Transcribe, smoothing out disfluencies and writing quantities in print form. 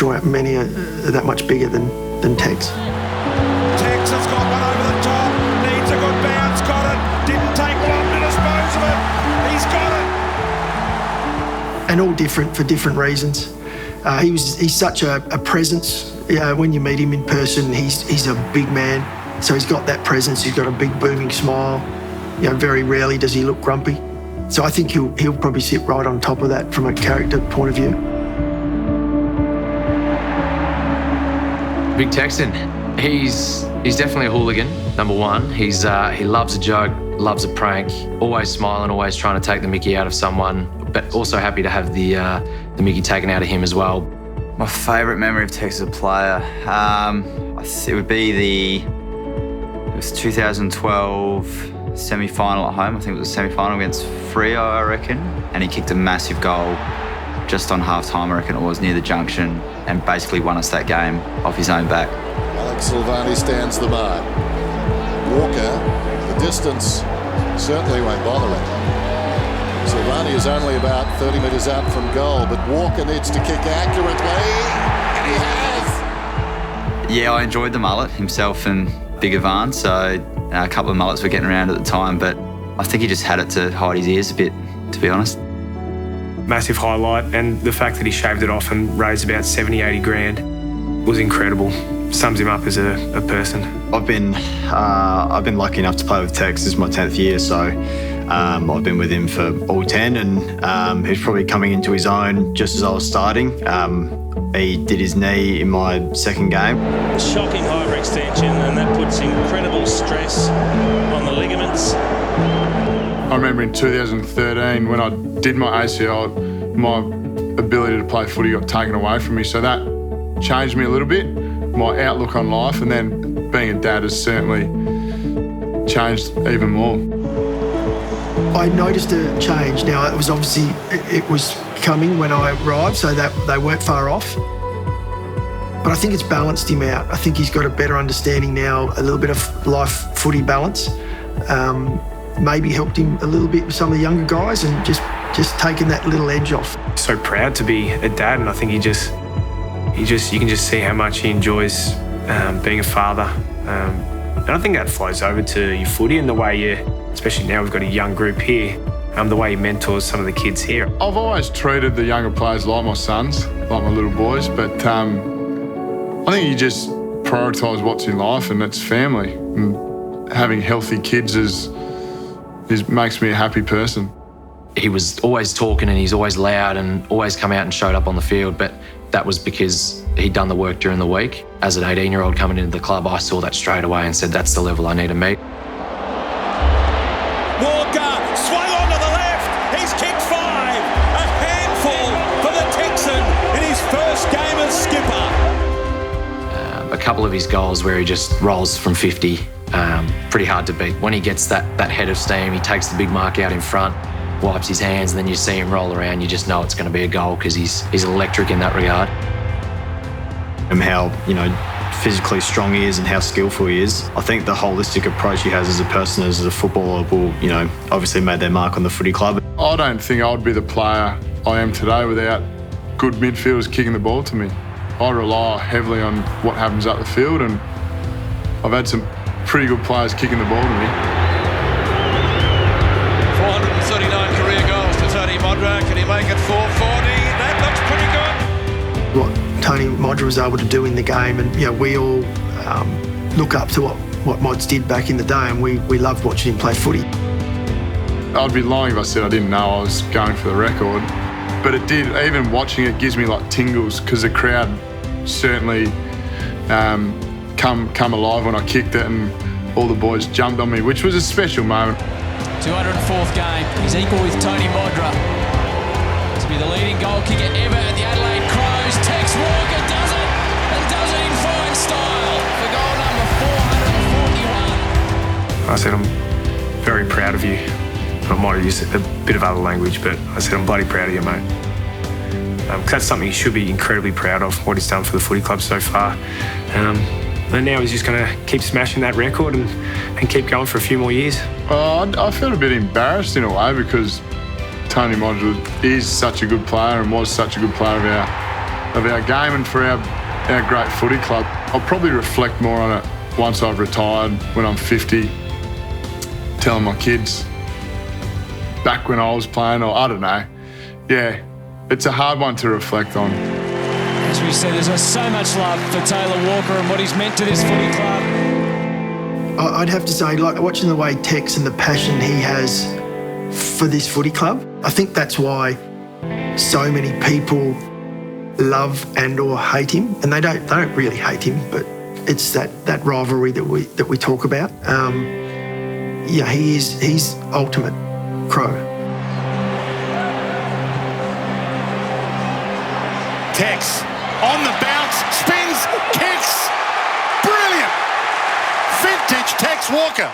drawn out many are that much bigger than Tex. Tex has got one over the top, needs a good bounce, got it, didn't take long to dispose of it, he's got it. And all different for different reasons. He's such a presence. When you meet him in person, he's a big man. So he's got that presence, he's got a big booming smile. Very rarely does he look grumpy. So I think he'll probably sit right on top of that from a character point of view. Big Texan. He's definitely a hooligan, number one. He loves a joke, loves a prank, always smiling, always trying to take the mickey out of someone, but also happy to have the mickey taken out of him as well. My favourite memory of Tex as a player, it would be it was 2012 semi-final at home. I think it was a semi-final against Freo, I reckon. And he kicked a massive goal just on half-time, I reckon it was, near the junction, and basically won us that game off his own back. Alex Silvani stands the mark. Walker, the distance certainly won't bother him. Silvani is only about 30 metres out from goal, but Walker needs to kick accurately, and he has. Yeah, I enjoyed the mullet, himself and Big Ivan, so a couple of mullets were getting around at the time, but I think he just had it to hide his ears a bit, to be honest. Massive highlight, and the fact that he shaved it off and raised about 70, 80 grand was incredible. Sums him up as a person. I've been lucky enough to play with Tex. This is my 10th year, so I've been with him for all 10, and he's probably coming into his own just as I was starting. He did his knee in my second game. Shocking hyperextension, and that puts incredible stress on the ligaments. I remember in 2013 when I did my ACL, my ability to play footy got taken away from me, so that changed me a little bit, my outlook on life, and then being a dad has certainly changed even more. I noticed a change. Now, it was obviously, it was coming when I arrived, so that they weren't far off. But I think it's balanced him out. I think he's got a better understanding now, a little bit of life footy balance. Maybe helped him a little bit with some of the younger guys and just taking that little edge off. So proud to be a dad, and I think you can just see how much he enjoys being a father. And I think that flows over to your footy and the way especially now we've got a young group here, the way he mentors some of the kids here. I've always treated the younger players like my sons, like my little boys, but I think you just prioritise what's in life, and that's family. And having healthy kids makes me a happy person. He was always talking, and he's always loud and always come out and showed up on the field, but that was because he'd done the work during the week. As an 18-year-old coming into the club, I saw that straight away and said, that's the level I need to meet. Walker swung on to the left, he's kicked 5. A handful for the Texan in his first game as skipper. A couple of his goals where he just rolls from 50, pretty hard to beat. When he gets that head of steam, he takes the big mark out in front, wipes his hands, and then you see him roll around, you just know it's going to be a goal because he's electric in that regard. And how, physically strong he is and how skillful he is. I think the holistic approach he has as a person, as a footballer, will, obviously made their mark on the footy club. I don't think I would be the player I am today without good midfielders kicking the ball to me. I rely heavily on what happens up the field, and I've had some pretty good players kicking the ball to me. 439 career goals to Tony Modra. Can he make it 440? That looks pretty good. What Tony Modra was able to do in the game, and we all look up to what Mods did back in the day, and we loved watching him play footy. I'd be lying if I said I didn't know I was going for the record, but it did. Even watching it gives me like tingles, because the crowd certainly come alive when I kicked it, and all the boys jumped on me, which was a special moment. 204th game, he's equal with Tony Modra to be the leading goal kicker ever at the Adelaide Crows. Tex Walker does it, and does it in fine style for goal number 441. I said, I'm very proud of you. I might have used a bit of other language, but I said, I'm bloody proud of you, mate. Because that's something he should be incredibly proud of, what he's done for the footy club so far. And now he's just going to keep smashing that record and keep going for a few more years. I felt a bit embarrassed in a way, because Tony Modra is such a good player and was such a good player of of our game and for our great footy club. I'll probably reflect more on it once I've retired, when I'm 50, telling my kids back when I was playing, or I don't know. Yeah, it's a hard one to reflect on. As we said, there's so much love for Taylor Walker and what he's meant to this footy club. I'd have to say, like, watching the way Tex and the passion he has for this footy club, I think that's why so many people love and or hate him. And they don't really hate him, but it's that rivalry that we talk about. Yeah, he's ultimate Crow. Tex on the bounce, spins, kicks. Brilliant. Vintage Tex Walker.